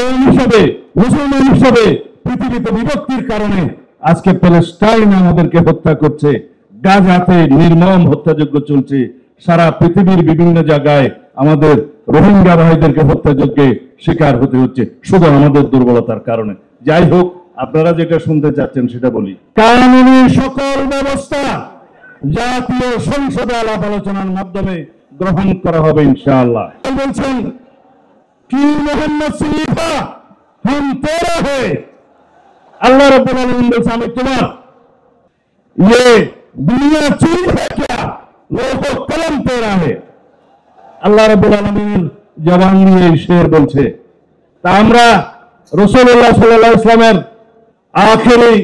কওম হিসেবে, মুসলমান হিসেবে পৃথিবীতে বিভক্তির কারণে আজকে প্যালেস্টাইন আমাদেরকে হত্যা করছে, গাজাতে নির্মম হত্যাযজ্ঞ চলছে, সারা পৃথিবীর বিভিন্ন জায়গায় আমাদের রোহিঙ্গা ভাইদেরকে হত্যাযজ্ঞে শিকার হতে হচ্ছে শুধু আমাদের দুর্বলতার কারণে। যাই হোক, আপনারা যেটা শুনতে চাচ্ছেন সেটা বলি। কানুনি সকল ব্যবস্থা জাতীয় সংসদে আলাপ আলোচনার মাধ্যমে গ্রহণ করা হবে ইনশাআল্লাহ। বলছেন কি মোহাম্মদ সিলিফা हम तेरा है, अल्लाह रब्बुल आलमीन বলছে আমি তোমার। ये दुनिया चीज है क्या, लोगों कलम तेरा है। আল্লাহ রাব্বুল আলামিনের জবান দিয়ে এই শের বলছে। তা আমরা রাসূলুল্লাহ সাল্লাল্লাহু আলাইহি ওয়াসাল্লামের আখেরি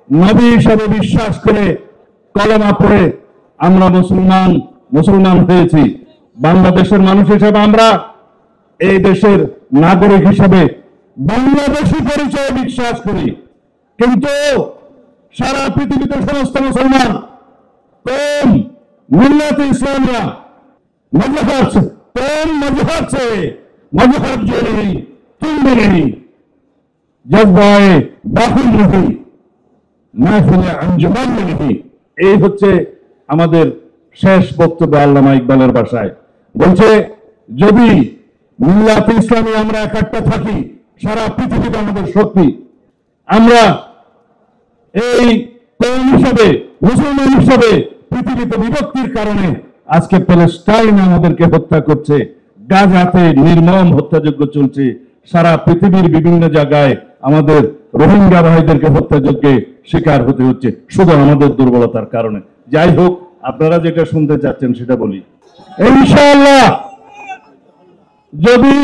নবী হিসেবে বিশ্বাস করে কলেমা পড়ে আমরা মুসলমান হয়েছি। বাংলাদেশের মানুষ হিসেবে আমরা এই দেশের নাগরিক হিসেবে বাংলাদেশি পরিচয় বিশ্বাস করি, কিন্তু সারা পৃথিবীতে সমস্ত মুসলমান कौम मिल्लत इस्लामिया मजहब से मजहब जो नहीं तुम भी नहीं, जज्बाए दाखिल नहीं, महफिल अंजुमन में नहीं। এই হচ্ছে আমাদের শেষ বক্তব্য আল্লামা ইকবালের ভাষায়। বলছে যদি মিল্লাত ইসলামী আমরা একাত্ম থাকি, সারা পৃথিবীতে আমাদের শক্তি। আমরা এই কওম হিসেবে, মুসলমান হিসেবে পৃথিবীতে বিভক্তির কারণে আজকে প্যালেস্টাইন আমাদেরকে হত্যা করছে, গাজাতে নির্মম হত্যাযজ্ঞ চলছে, সারা পৃথিবীর বিভিন্ন জায়গায় আমাদের রোহিঙ্গা ভাইদেরকে হত্যাযজ্ঞে শিকার হতে হচ্ছে শুধু আমাদের দুর্বলতার কারণে। যাই হোক, আপনারা যেটা শুনতে চাচ্ছেন সেটা বলি। ইনশাআল্লাহ যদি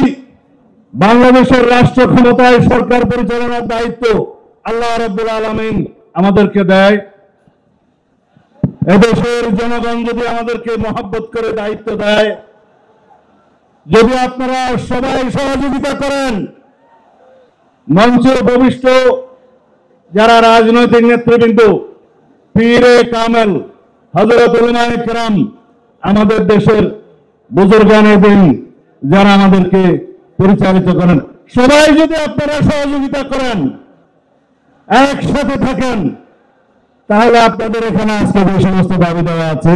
বাংলাদেশের রাষ্ট্র ক্ষমতায় সরকার পরিচালনার দায়িত্ব আল্লাহ রাব্বুল আলামিন আমাদেরকে দেয়, এদেশের জনগণ যদি আমাদেরকে মহব্বত করে দায়িত্ব দেয়, যদি আপনারা সবাই সহযোগিতা করেন, মঞ্চে উপবিষ্ট যারা রাজনৈতিক নেতৃবৃন্দ, পীরে কামেল, হযরত উলামায়ে কেরাম, আমাদের দেশের বুজুর্গানে দিন যারা আমাদেরকে পরিচালিত করেন, সবাই যদি আপনারা সহযোগিতা করেন, একসাথে থাকেন, তাহলে আপনাদের এখানে আজকে যে সমস্ত দাবি দেওয়া আছে,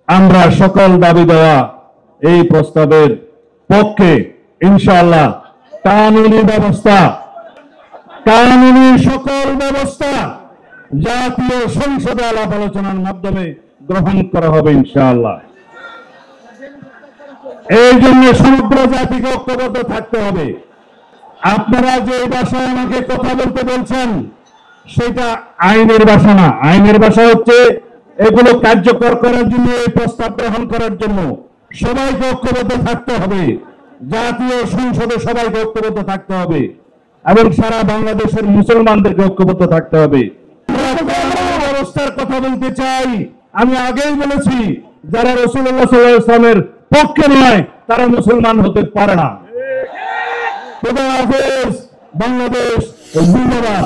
আমরা সকল দাবি দেওয়া এই প্রস্তাবের পক্ষে ইনশাআল্লাহ। কানুনি ব্যবস্থা, কানুনি সকল ব্যবস্থা জাতীয় সংসদে আলাপ আলোচনার মাধ্যমে গ্রহণ করা হবে ইনশাআল্লাহ। এই জন্য সমগ্র জাতিকে ঐক্যবদ্ধ থাকতে হবে। আপনারা যে ভাষায় আমাকে কথা বলতে বলছেন সেটা আইনের ভাষা না। আইনের ভাষা হচ্ছে এগুলো কার্যকর করার জন্য, এই প্রস্তাব গ্রহণ করার জন্য সবাইকে ঐক্যবদ্ধ থাকতে হবে, জাতীয় সংসদে সবাইকে ঐক্যবদ্ধ থাকতে হবে এবং সারা বাংলাদেশের মুসলমানদেরকে ঐক্যবদ্ধ থাকতে হবে। ব্যবস্থার কথা বলতে চাই। আমি আগেই বলেছি, যারা রাসূলুল্লাহ সাল্লাল্লাহু আলাইহি ওয়াসাল্লামের পক্ষে নয় তারা মুসলমান হতে পারে না। খোদা হাফেজ। বাংলাদেশ জিন্দাবাদ।